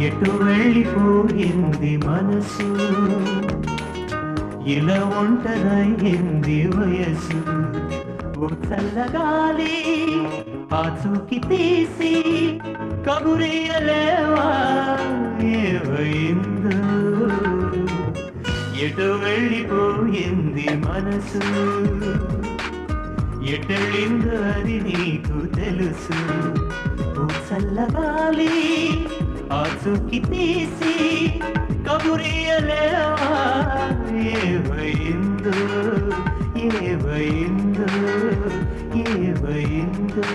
ఎటు వెళ్ళిపోయింది మనసు, ఇలా ఒంటరయింది వయసు. ఓ చల్లగాలి ఆచూకి తీసి కబురియలేవా ఏమైందో, ఎటు వెళ్ళిపోయింది మనసు, ఎటెళ్ళిందో అది నీకు తెలుసు. ఓ చల్లగాలి ఆచూకి తీసి కబురియలేవా ఏమైందో, ఏమైందో, ఏమైందో.